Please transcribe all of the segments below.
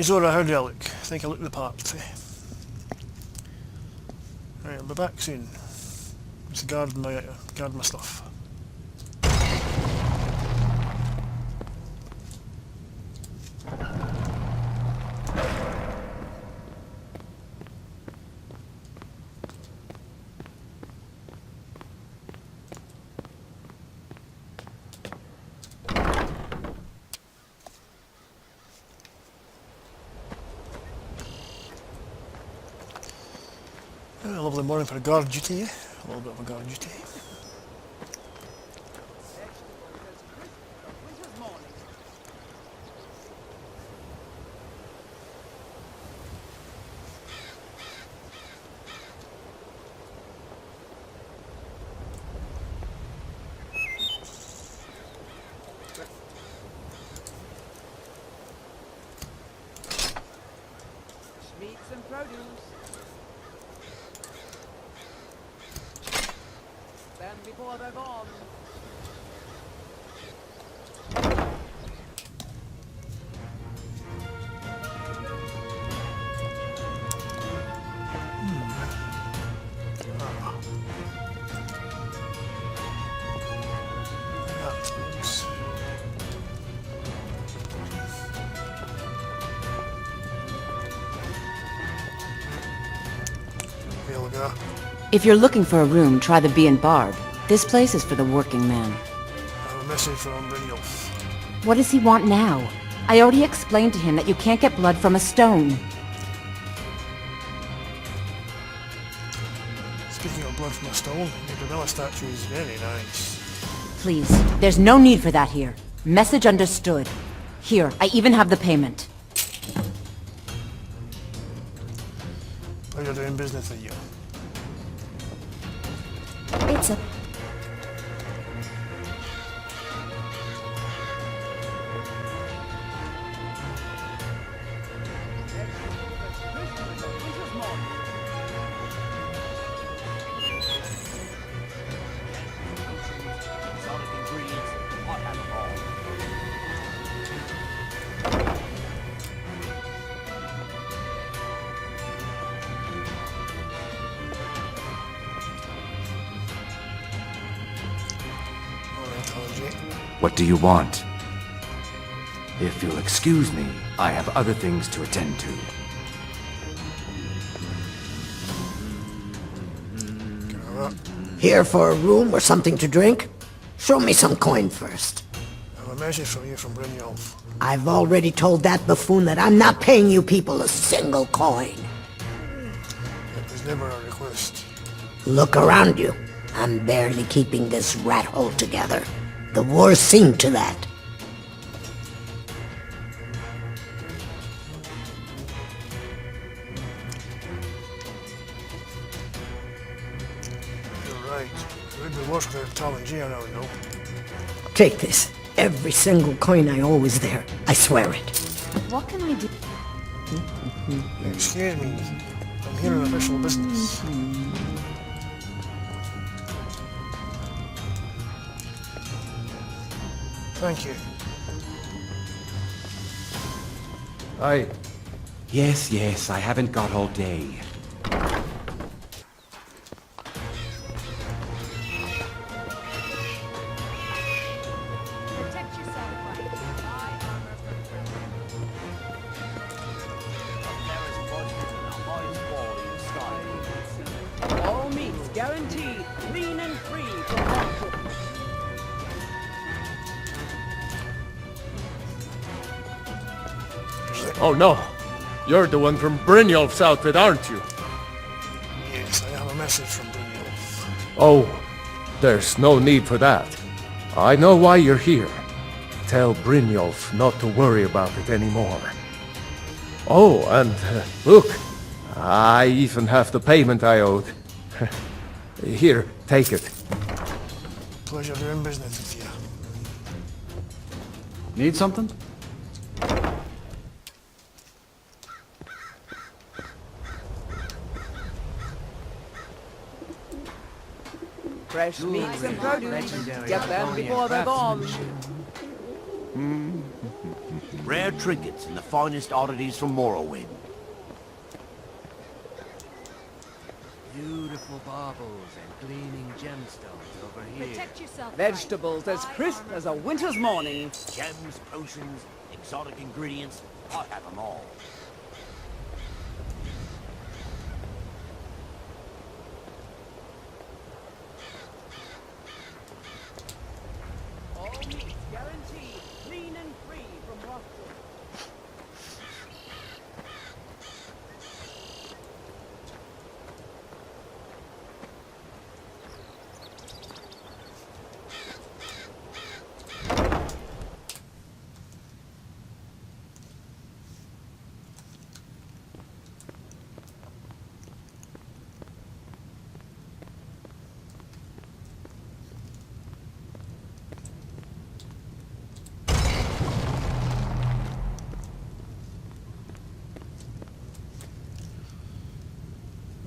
Zora, how do I look? I think I look the part. Right, I'll be back soon. Just guard my stuff. A lovely morning for a guard duty, eh? A little bit of a guard duty. Meats and produce. Then before they're gone. If you're looking for a room, try the Bee and Barb. This place is for the working man. I have a message from Brynjolf. What does he want now? I already explained to him that you can't get blood from a stone. Speaking of blood from a stone, your gorilla statue is very nice. Please, there's no need for that here. Message understood. Here, I even have the payment. Pleasure doing business with you. It's a... What do you want? If you'll excuse me, I have other things to attend to. Here for a room or something to drink? Show me some coin first. I have a message from you from Brynjolf. I've already told that buffoon that I'm not paying you people a single coin. It was never a request. Look around you. I'm barely keeping this rat hole together. The war's seen to that. You're right. It would be worse without Tom and Gia now, no? Take this. Every single coin I owe is there. I swear it. What can I do? Excuse me. I'm here on official business. Thank you. Yes, I haven't got all day. Protect yourself, right? Buy armor for friends. All meats guaranteed, clean and free from factory. Oh no! You're the one from Brynjolf's outfit, aren't you? Yes, I have a message from Brynjolf. Oh, there's no need for that. I know why you're here. Tell Brynjolf not to worry about it anymore. Oh, and look, I even have the payment I owed. Here, take it. Pleasure doing business with you. Need something? Fresh meats and produce. Get them before they're gone. Rare trinkets and the finest oddities from Morrowind. Beautiful baubles and gleaming gemstones over here. Protect yourself. Vegetables as crisp as a winter's morning. Gems, potions, exotic ingredients, I have them all. All meats guaranteed, clean and free from rotting.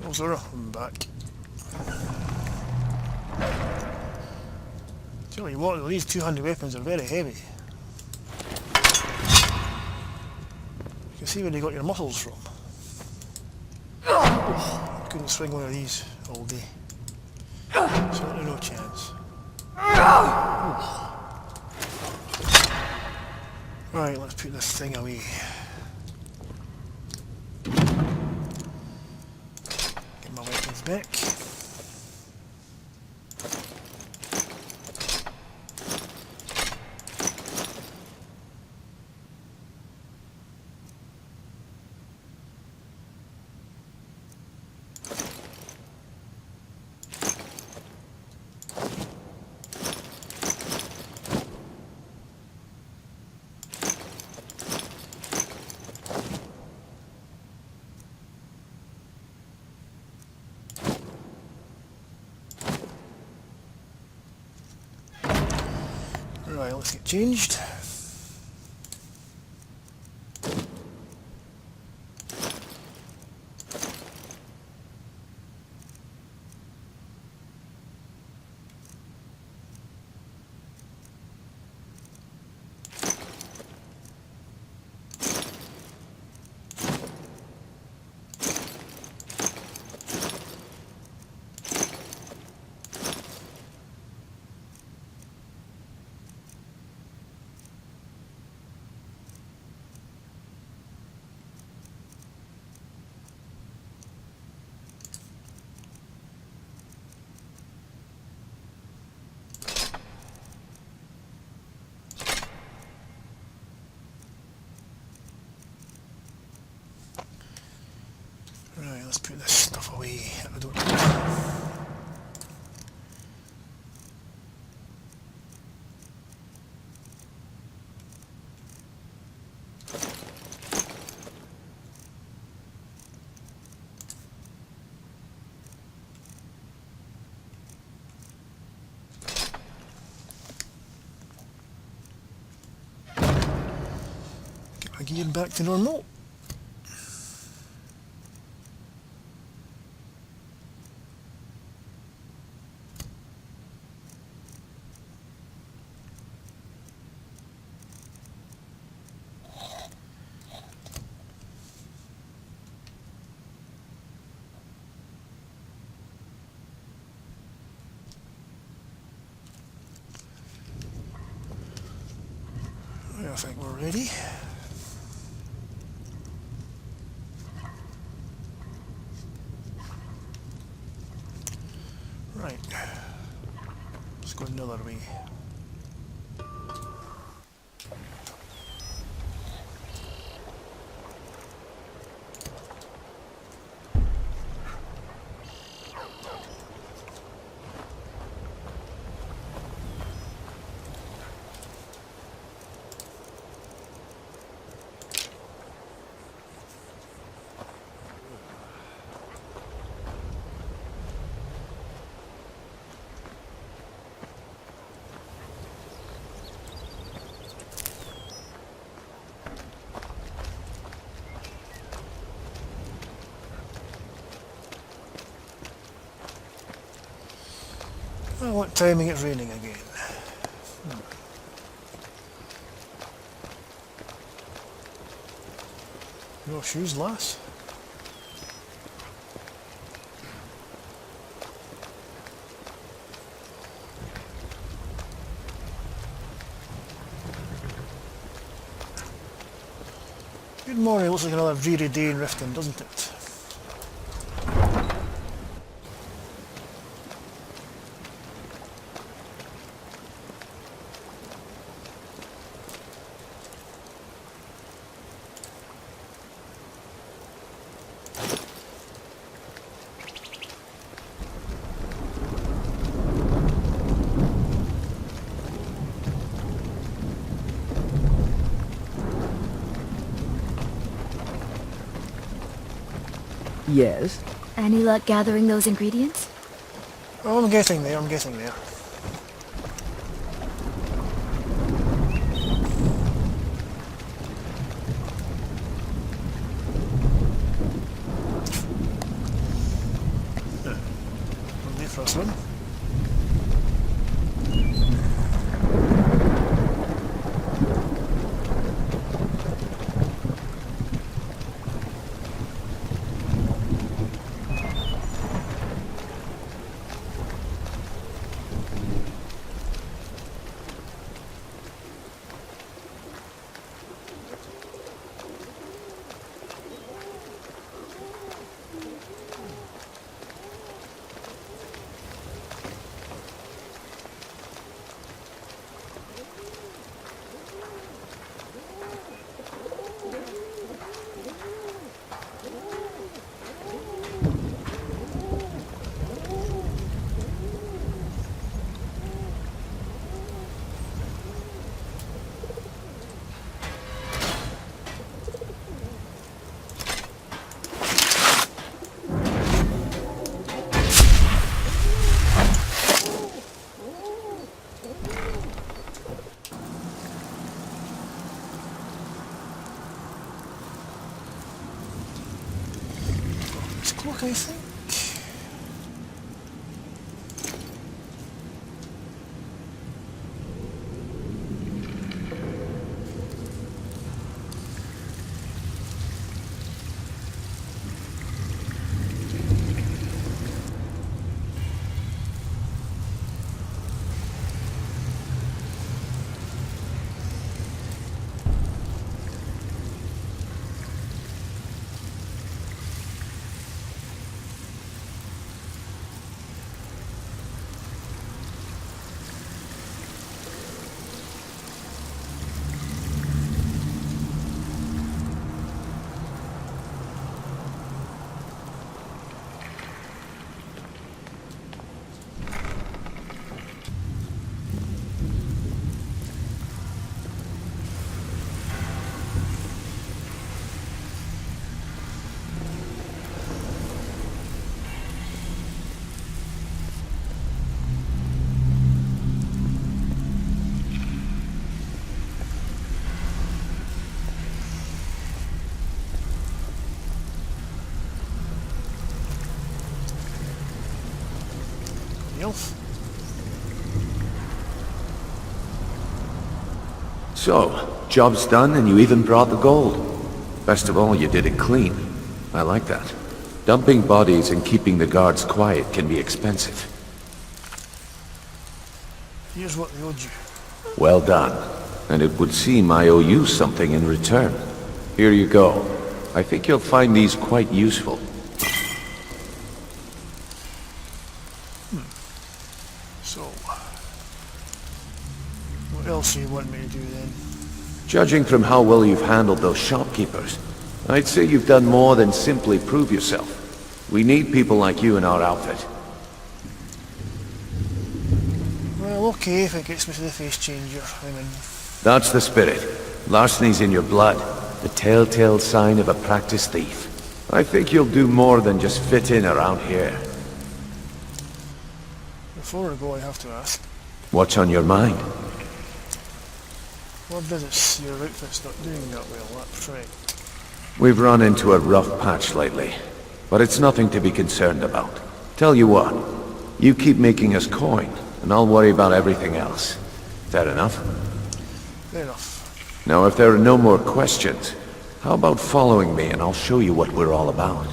Oh, Zora, I'm back. Tell you what, these two-handed weapons are very heavy. You can see where they got your muscles from. I couldn't swing one of these all day. Certainly no chance. Right, let's put this thing away. Get my weapons back. Right, let's get changed. Right, let's put this stuff away. I don't need. Get my gear back to normal. I think we're ready. Right. Let's go another way. Oh, what timing it's raining again. No shoes, lass. Good morning, looks like another dreary day in Riften, doesn't it? Yes? Any luck gathering those ingredients? Oh, I'm getting there, I'm getting there. One day for a swim. It's clock, I think. Else. So, job's done and you even brought the gold. Best of all, you did it clean. I like that. Dumping bodies and keeping the guards quiet can be expensive. Here's what they owed you. Well done. And it would seem I owe you something in return. Here you go. I think you'll find these quite useful. So, what else do you want me to do then? Judging from how well you've handled those shopkeepers, I'd say you've done more than simply prove yourself. We need people like you in our outfit. Well, okay, if it gets me to the face changer, I'm in. That's the spirit. Larceny's in your blood. The telltale sign of a practiced thief. I think you'll do more than just fit in around here. Before I go, I have to ask. What's on your mind? What does it? Your outfit's not doing that well, that's right. We've run into a rough patch lately, but it's nothing to be concerned about. Tell you what, you keep making us coin, and I'll worry about everything else. Fair enough? Fair enough. Now, if there are no more questions, How about following me and I'll show you what we're all about?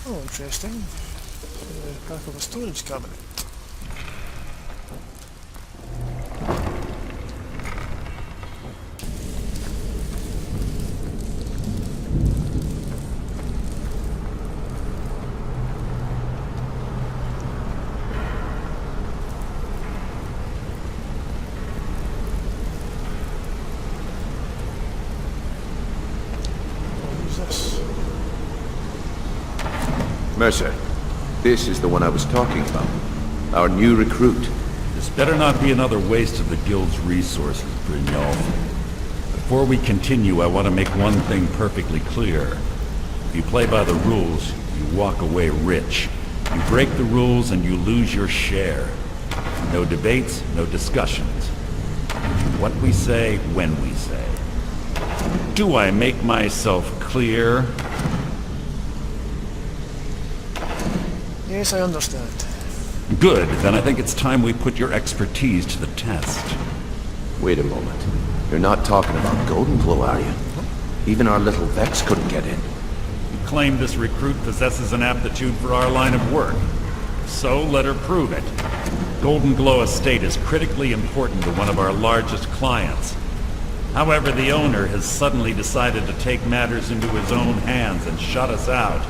Oh, interesting. Back of a storage cabinet. Who's this? Mercer, this is the one I was talking about. Our new recruit. This better not be another waste of the Guild's resources, Brynjolf. Before we continue, I want to make one thing perfectly clear. If you play by the rules, you walk away rich. You break the rules and you lose your share. No debates, no discussions. What we say, when we say. Do I make myself clear? Yes, I understand. Good, then I think it's time we put your expertise to the test. Wait a moment. You're not talking about Golden Glow, are you? Even our little Vex couldn't get in. You claim this recruit possesses an aptitude for our line of work. So let her prove it. Golden Glow Estate is critically important to one of our largest clients. However, the owner has suddenly decided to take matters into his own hands and shut us out.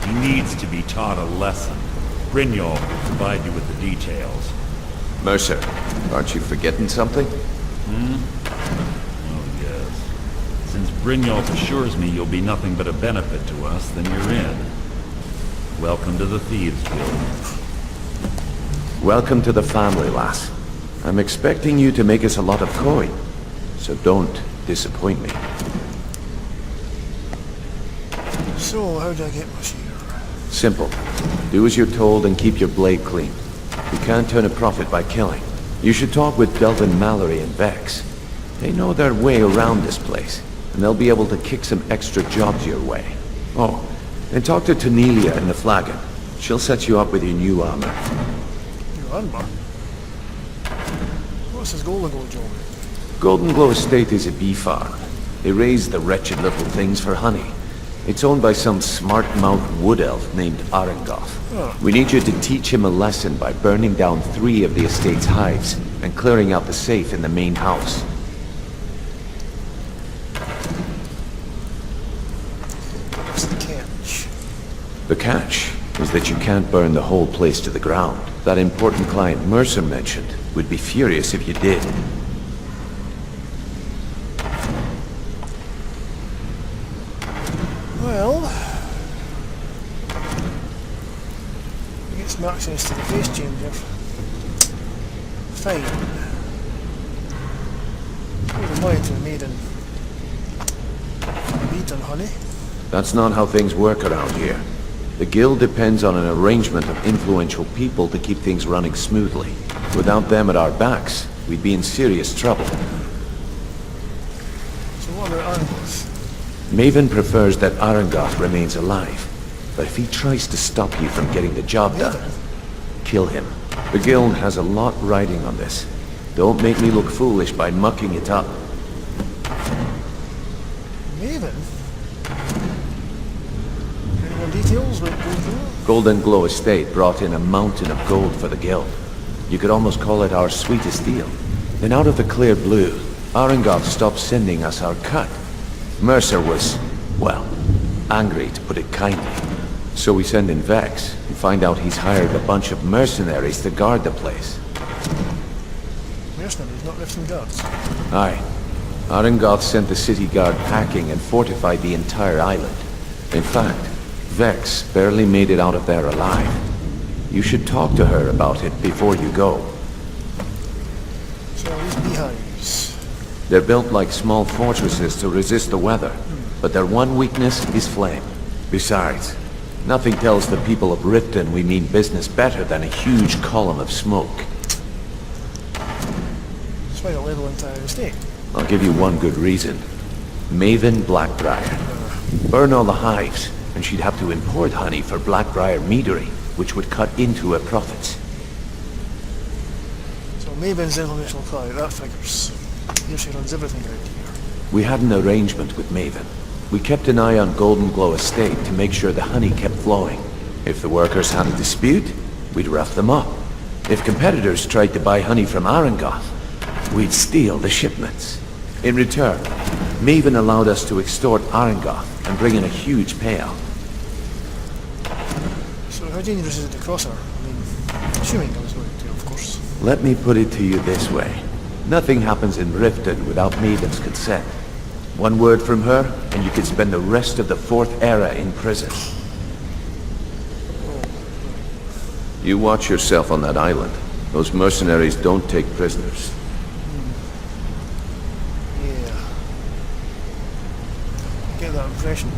He needs to be taught a lesson. Brynjolf will provide you with the details. Mercer, aren't you forgetting something? Oh, yes. Since Brynjolf assures me you'll be nothing but a benefit to us, then you're in. Welcome to the Thieves Guild. Welcome to the family, lass. I'm expecting you to make us a lot of coin, so don't disappoint me. So, how do I get my share? Simple. Do as you're told and keep your blade clean. You can't turn a profit by killing. You should talk with Delvin Mallory and Vex. They know their way around this place, and they'll be able to kick some extra jobs your way. Oh, and talk to Tanelia in the Flagon. She'll set you up with your new armor. New armor? What's this Golden Glow job? Golden Glow Estate is a bee farm. They raise the wretched little things for honey. It's owned by some smart-mouthed wood elf named Arengoth. We need you to teach him a lesson by burning down 3 of the estate's hives and clearing out the safe in the main house. What's the catch? The catch is that you can't burn the whole place to the ground. That important client Mercer mentioned would be furious if you did. Well, he gets some access to the face changer. Fine. Wouldn't mind to have made an beat on honey. That's not how things work around here. The guild depends on an arrangement of influential people to keep things running smoothly. Without them at our backs, we'd be in serious trouble. So what about Argos? Maven prefers that Arengoth remains alive, but if he tries to stop you from getting the job done, kill him. The guild has a lot riding on this. Don't make me look foolish by mucking it up. Maven? Any more details about Golden Glow? Golden Glow Estate brought in a mountain of gold for the guild. You could almost call it our sweetest deal. Then out of the clear blue, Arengoth stopped sending us our cut. Mercer was, well, angry to put it kindly. So we send in Vex and find out he's hired a bunch of mercenaries to guard the place. Mercenaries, not lifting guards. Aye. Arengoth sent the city guard packing and fortified the entire island. In fact, Vex barely made it out of there alive. You should talk to her about it before you go. So these beehives. They're built like small fortresses to resist the weather, but their one weakness is flame. Besides, nothing tells the people of Riften we mean business better than a huge column of smoke. entire estate. I'll give you one good reason. Maven Blackbriar. Burn all the hives, and she'd have to import honey for Blackbriar meadery, which would cut into her profits. So Maven's informational cloud, that figures. Here she runs everything around here. We had an arrangement with Maven. We kept an eye on Golden Glow Estate to make sure the honey kept flowing. If the workers had a dispute, we'd rough them up. If competitors tried to buy honey from Arangoth, we'd steal the shipments. In return, Maven allowed us to extort Arangoth and bring in a huge payout. So how dangerous is it to cross her? I mean, assuming I was going to, of course. Let me put it to you this way. Nothing happens in Riften without Maven's consent. One word from her, and you could spend the rest of the Fourth Era in prison. You watch yourself on that island. Those mercenaries don't take prisoners. Yeah. I get that impression.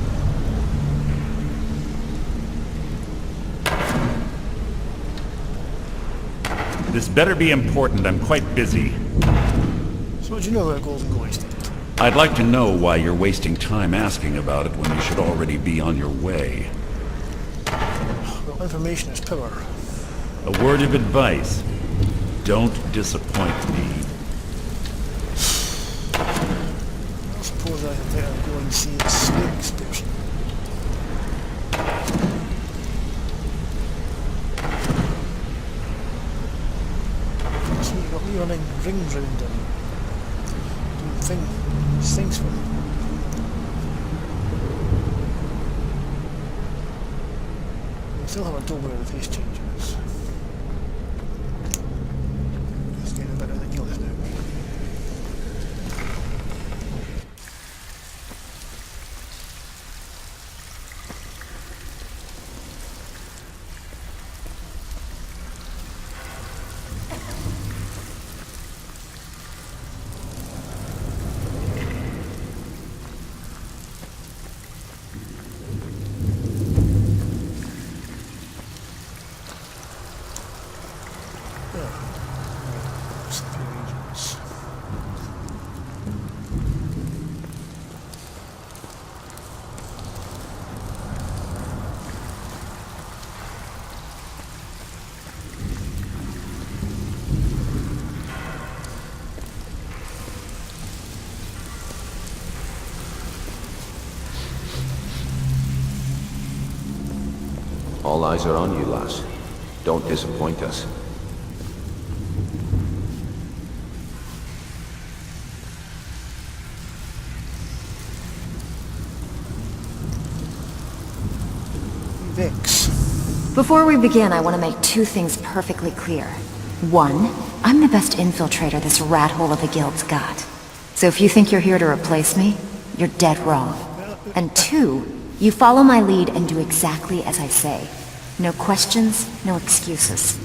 This better be important. I'm quite busy. So what do you know about Golden Glow Estate? I'd like to know why you're wasting time asking about it when you should already be on your way. Well, information is power. A word of advice. Don't disappoint me. I suppose I had better go and see the snakes person. So you've got me running rings round and doing things for me. I still haven't told me where the face change is. Just getting a bit ridiculous now. All eyes are on you, lass. Don't disappoint us. Vex. Before we begin, I want to make two things perfectly clear. One, I'm the best infiltrator this rat hole of a guild's got. So if you think you're here to replace me, you're dead wrong. And two, you follow my lead and do exactly as I say. No questions, no excuses.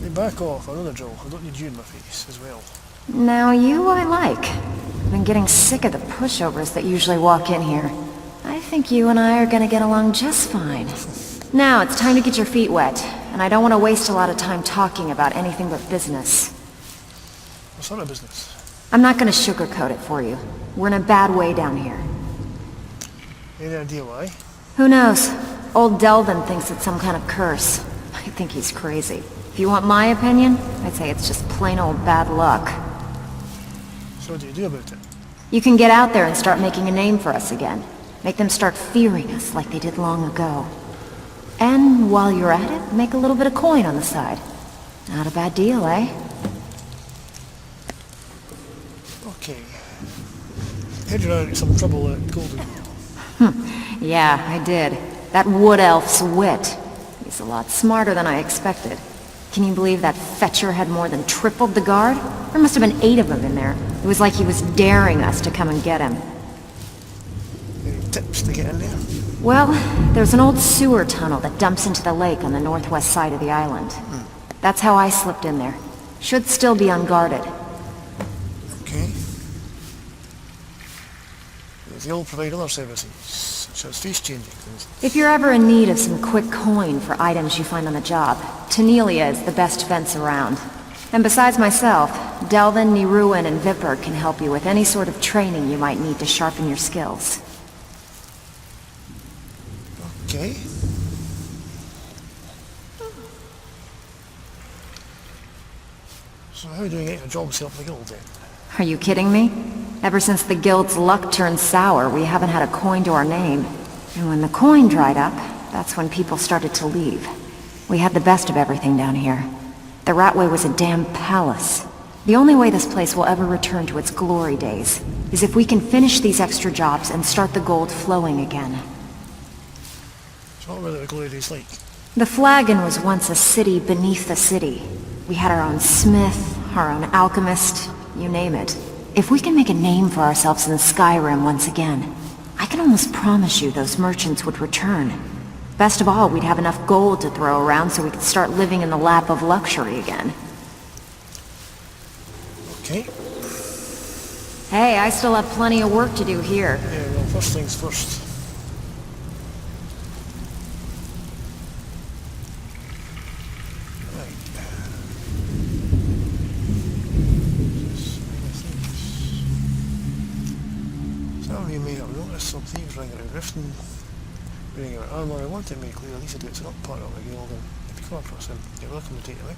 Hey, back off, another Joel. I don't need you in my face as well. Now you I like. I've been getting sick of the pushovers that usually walk in here. I think you and I are gonna get along just fine. Now it's time to get your feet wet, and I don't want to waste a lot of time talking about anything but business. What sort of business? I'm not gonna sugarcoat it for you. We're in a bad way down here. Any idea why? Who knows? Old Delvin thinks it's some kind of curse. I think he's crazy. If you want my opinion, I'd say it's just plain old bad luck. So what do you do about it? You can get out there and start making a name for us again. Make them start fearing us like they did long ago. And while you're at it, make a little bit of coin on the side. Not a bad deal, eh? Okay. Heard you ran into some trouble at Golden. Yeah, I did. That wood elf's wit. He's a lot smarter than I expected. Can you believe that fetcher had more than tripled the guard? There must have been 8 of them in there. It was like he was daring us to come and get him. Any tips to get in there? Well, there's an old sewer tunnel that dumps into the lake on the northwest side of the island. That's how I slipped in there. Should still be unguarded. Okay. They'll provide other services, such as face changing things. If you're ever in need of some quick coin for items you find on the job, Tanelia is the best fence around. And besides myself, Delvin, Niruin, and Vipper can help you with any sort of training you might need to sharpen your skills. Okay. So how are you doing your jobs help the guild then? Are you kidding me? Ever since the guild's luck turned sour, we haven't had a coin to our name. And when the coin dried up, that's when people started to leave. We had the best of everything down here. The Ratway was a damn palace. The only way this place will ever return to its glory days is if we can finish these extra jobs and start the gold flowing again. So what were the glory days like? The Flagon was once a city beneath the city. We had our own smith, our own alchemist, you name it. If we can make a name for ourselves in Skyrim once again, I can almost promise you those merchants would return. Best of all, we'd have enough gold to throw around so we could start living in the lap of luxury again. Okay. Hey, I still have plenty of work to do here. Yeah, well, first things first. Right. Some of you may have noticed some thieves running around Riften, wearing our armour. I want to make clear these idiots are not part of the guild, and if you come across them, you're welcome to take them out.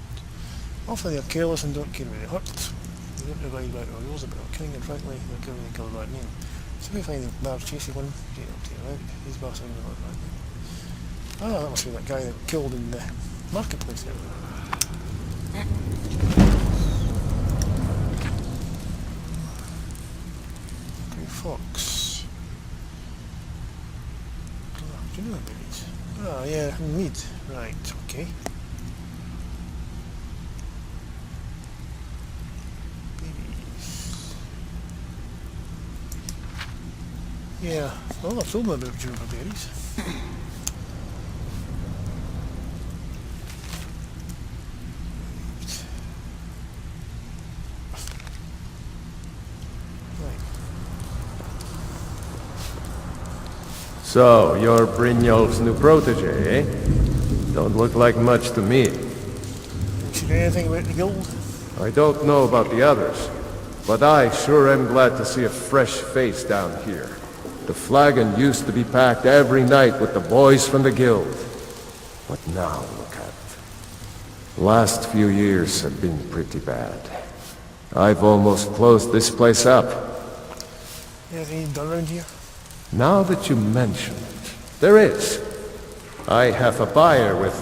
Often they're careless and don't care when they hurt. They don't abide by the rules about killing, and frankly, they're giving the kill a bad name. So if you find the bad chasing one, take them out. These bastards are not bad name. Ah, that must be that guy that killed in the marketplace there. Grey fox. Do you know about these? Ah, yeah, mead. Right, okay. Yeah, well, I've told them about juniper berries. Right. So, you're Brynjolf's new protege, eh? Don't look like much to me. Did you know anything about the guild? I don't know about the others, but I sure am glad to see a fresh face down here. The Flagon used to be packed every night with the boys from the guild. But now look at it. Last few years have been pretty bad. I've almost closed this place up. Anything done around here? Now that you mention it, there is. I have a buyer with,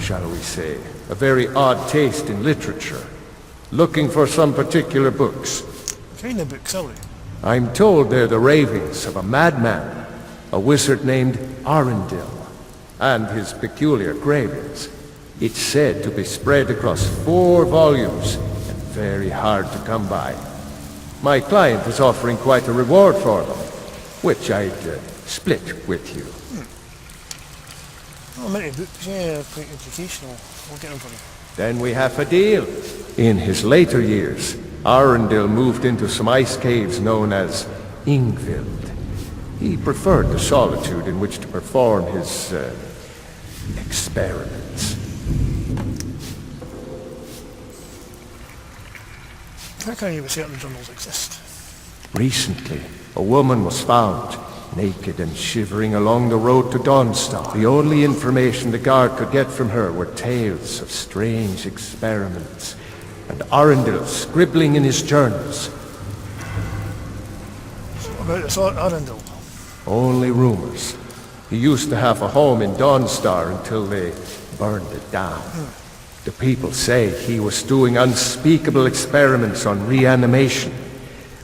shall we say, a very odd taste in literature. Looking for some particular books. What kind of books are they? I'm told they're the ravings of a madman, a wizard named Arundel, and his peculiar cravings. It's said to be spread across 4 volumes, and very hard to come by. My client is offering quite a reward for them, which I'd split with you. Oh, many books, yeah, quite educational. We'll get them for you. Then we have a deal. In his later years, Arundel moved into some ice caves known as Ingvild. He preferred the solitude in which to perform his, experiments. How can you be certain journals exist? Recently, a woman was found, naked and shivering along the road to Dawnstar. The only information the guard could get from her were tales of strange experiments, and Arundel scribbling in his journals. So about this Arundel? Only rumors. He used to have a home in Dawnstar until they burned it down. The people say he was doing unspeakable experiments on reanimation.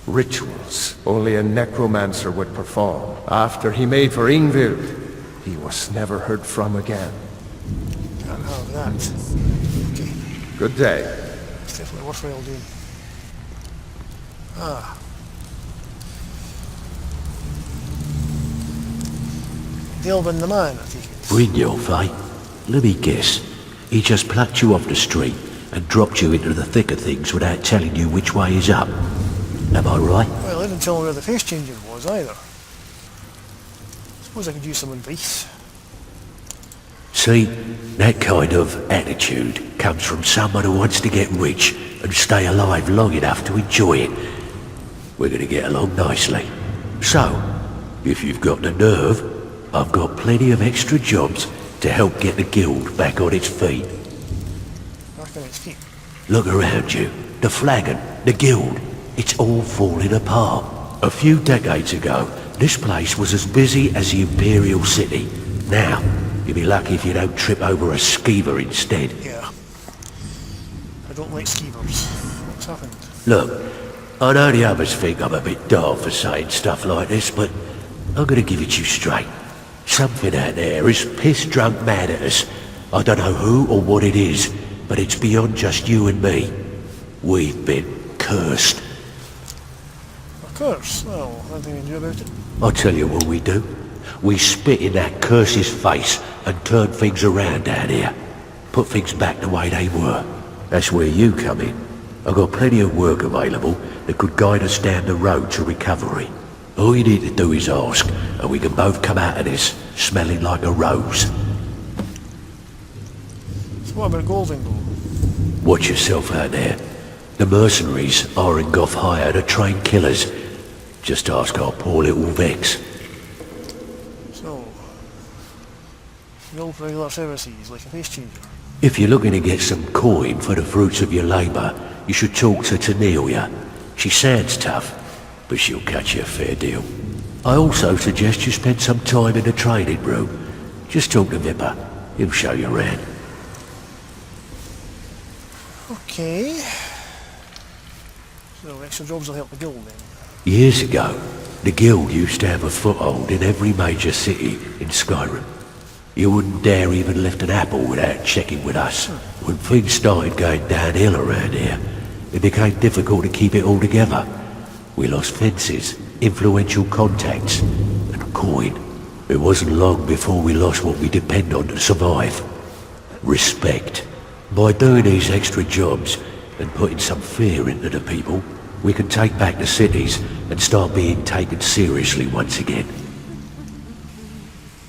Rituals only a necromancer would perform. After he made for Ingvild, he was never heard from again. Can't have that. Okay. Good day. It's definitely worthwhile doing. Ah. Delvin the man, I take it. Brynjolf, eh? Let me guess. He just plucked you off the street and dropped you into the thick of things without telling you which way is up. Am I right? Well, I didn't tell him where the face changer was either. Suppose I could use some advice. See, that kind of attitude comes from someone who wants to get rich and stay alive long enough to enjoy it. We're gonna get along nicely. So, if you've got the nerve, I've got plenty of extra jobs to help get the guild back on its feet. Back on its feet. Look around you. The flagon, the guild, it's all falling apart. A few decades ago, this place was as busy as the Imperial City. Now, you'll be lucky if you don't trip over a skeever instead. Yeah. I don't like skeevers. What's happened? Look, I know the others think I'm a bit daft for saying stuff like this, but I'm gonna give it to you straight. Something out there is piss-drunk mad at us. I don't know who or what it is, but it's beyond just you and me. We've been cursed. A curse? Well, what do we do about it? I'll tell you what we do. We spit in that curse's face and turn things around down here. Put things back the way they were. That's where you come in. I've got plenty of work available that could guide us down the road to recovery. All you need to do is ask, and we can both come out of this smelling like a rose. So what about Golden Goal? Watch yourself out there. The mercenaries Arengoff hired are trained killers. Just ask our poor little Vex. So, no regular services, like a face changer. If you're looking to get some coin for the fruits of your labour, you should talk to Tanelia. She sounds tough, but she'll cut you a fair deal. I also suggest you spend some time in the training room. Just talk to Vipper. He'll show you around. Okay. So extra jobs will help the guild then. Years ago, the guild used to have a foothold in every major city in Skyrim. You wouldn't dare even lift an apple without checking with us. When things started going downhill around here, it became difficult to keep it all together. We lost fences, influential contacts, and coin. It wasn't long before we lost what we depend on to survive. Respect. By doing these extra jobs and putting some fear into the people, we can take back the cities and start being taken seriously once again.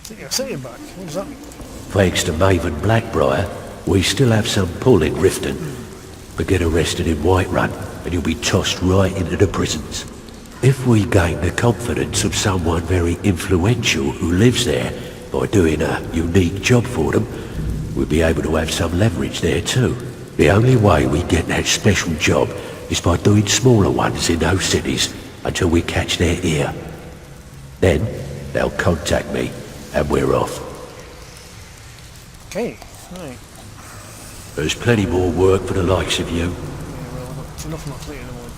Take your city back. What does that mean? Thanks to Maven Blackbriar, we still have some pull in Riften. But get arrested in Whiterun and you'll be tossed right into the prisons. If we gain the confidence of someone very influential who lives there by doing a unique job for them, we'll be able to have some leverage there too. The only way we get that special job is by doing smaller ones in those cities until we catch their ear. Then they'll contact me and we're off. Okay, right. There's plenty more work for the likes of you. Yeah, well, it's enough on my plate at the moment.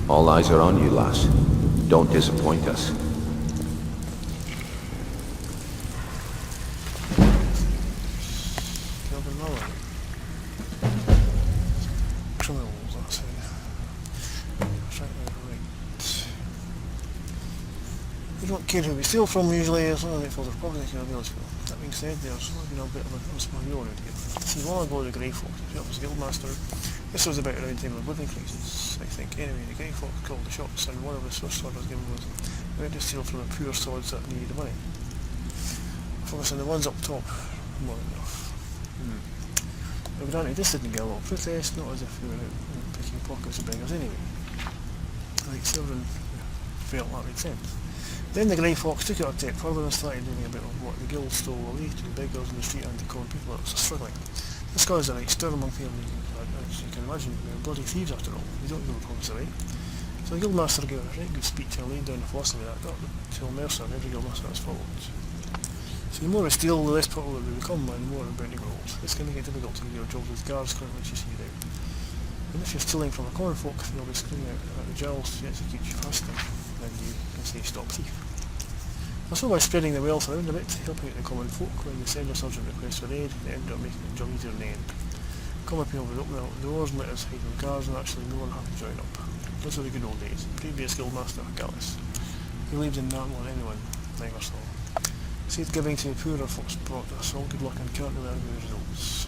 All eyes are on you, lass. Don't disappoint us. Criminals, that's it. Right. We don't care who we steal from usually, as long as it fills our pockets, you know, that being said, there's a bit of a unspoiled around here. See, while ago the Grey Fox, he was Guildmaster. This was about around the time of the living crisis, I think. Anyway, the Grey Fox called the shots, and one of his first orders given was we had to steal from the poor swords that needed the money. Focusing on the ones up top, more than enough. But granted, this didn't get a lot of protest, not as if we were out picking pockets of beggars anyway. Like Silverin felt that made sense. Then the Grey Fox took it a step further and started doing a bit of what the guild stole away to the beggars in the street and the common people that was struggling. This caused a right stir among people, as you can imagine. They're bloody thieves after all. They don't give a promise right. So the Guildmaster gave a very good speech and laid down the philosophy that got till Mercer and every Guildmaster has followed. So the more we steal, the less popular we become and the more the bounty grows. It's going to get difficult to do your job with guards currently chasing you down. And if you're stealing from a common folk, they'll be screaming out at the jails to execute you faster than you can say stop thief. Also by spreading the wealth around a bit, helping out the common folk, when they send us urgent requests for aid, they end up making the job easier in the end. Common people would open the doors and let us hide in the cars and actually no one had to join up. Those were the good old days. Previous Guildmaster, Gallus. He believed in that more than anyone, never saw. Said giving to the poorer folks brought us all good luck and can't really argue the results.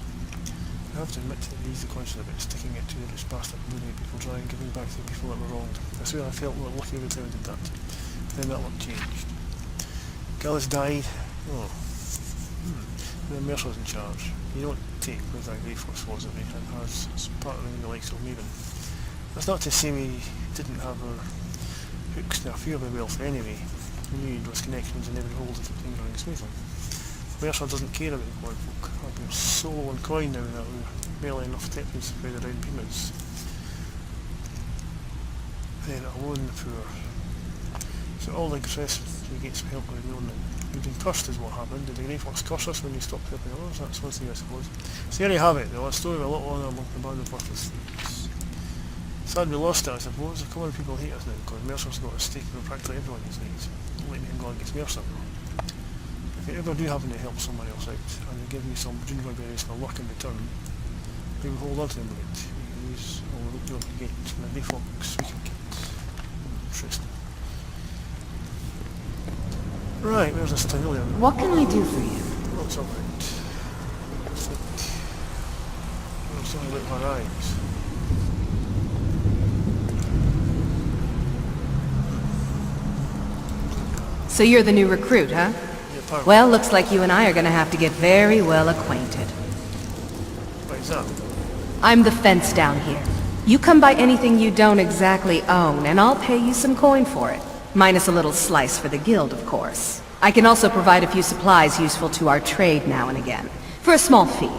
I have to admit that he's the conscious about sticking it to this bastard loony people try and giving back to the people that were wronged. I swear I felt lucky every time I did that. Then that luck changed. Gillis died. Oh. And then Mercer's in charge. You don't take with that Grey Force was at me and has partnering the likes of Maven. That's not to say we didn't have our hooks in a few of the wealth anyway. We knew those connections in every hole to keep things running smoothly. Mercer doesn't care about the coin folk. I've been so low on coin now that we're barely enough techniques spread around payments. Then alone the poor. So all the success we get some help with knowing that we've been cursed is what happened. Did the Grey Fox curse us when we stopped helping others? That's one thing I suppose. So there you have it, though, a story with a lot of honour among the band of worthless thieves. Sad we lost it, I suppose. A couple of people hate us now because Mercer's got a stake in practically everyone these days. Don't let me go against Mercer though. If you ever do happen to help someone else out and they give you some juniper berries for luck in return, we will hold on to them with it. We can use all the loot job we get from the Grey Fox we can get. Interesting. Right, where's this tunnel here? What can I do for you? What's all right? What's it? What's something about my eyes? So you're the new recruit, huh? Well, looks like you and I are gonna have to get very well acquainted. What is that? I'm the fence down here. You come by anything you don't exactly own, and I'll pay you some coin for it. Minus a little slice for the guild, of course. I can also provide a few supplies useful to our trade now and again, for a small fee.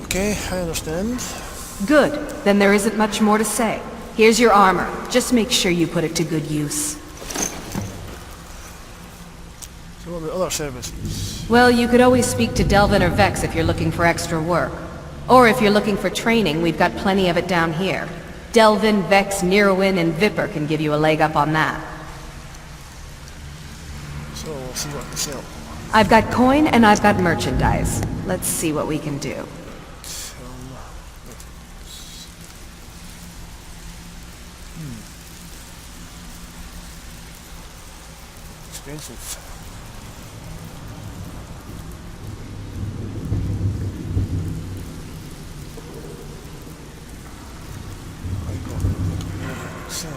Okay, I understand. Good. Then there isn't much more to say. Here's your armor. Just make sure you put it to good use. So what about other services? Well, you could always speak to Delvin or Vex if you're looking for extra work. Or if you're looking for training, we've got plenty of it down here. Delvin, Vex, Neroin, and Viper can give you a leg up on that. So we'll see what I can sell. I've got coin and I've got merchandise. Let's see what we can do. Expensive. Sell.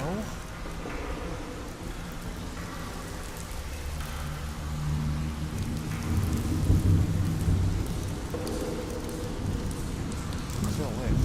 Sell that.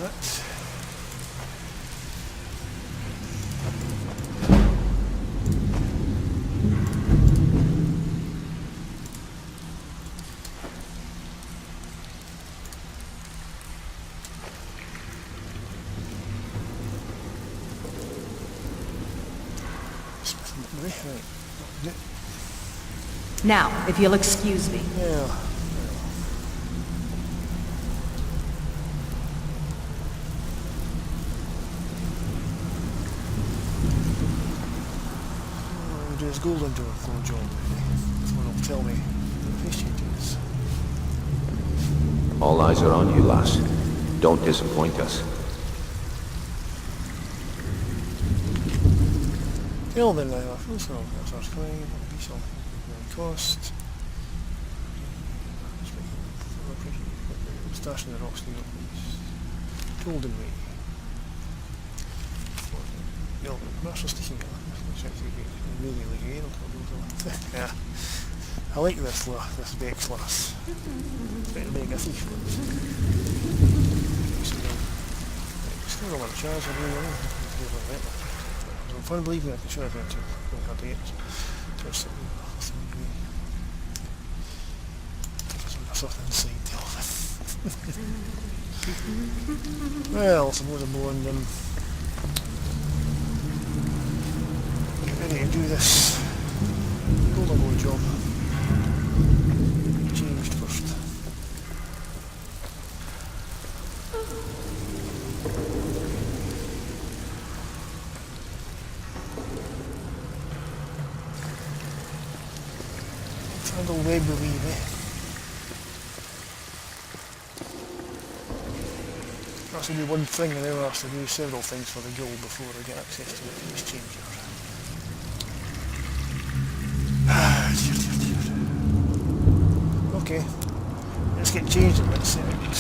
that. Right. Now, if you'll excuse me. Yeah. We'll do his golden door gold job, before he'll tell me the face changes. All eyes are on you, lass. Don't disappoint us. Well then, I feel so. That's our claim. Be some cost. Stashing the rocks near told him me. No, Master sticking really again. Yeah. I like this Beck class. Better make a thief. Still don't want to charge everyone. I'm fun believing I can show everyone to go hard to get. There's something inside the office. Well, I suppose I'm going to get ready to do this golden boy job. Changed first. Triangle web relieve, eh? That's to do one thing, and then we'll have to do several things for the guild before I get access to the face changer. Dear. Okay, let's get changed in that second.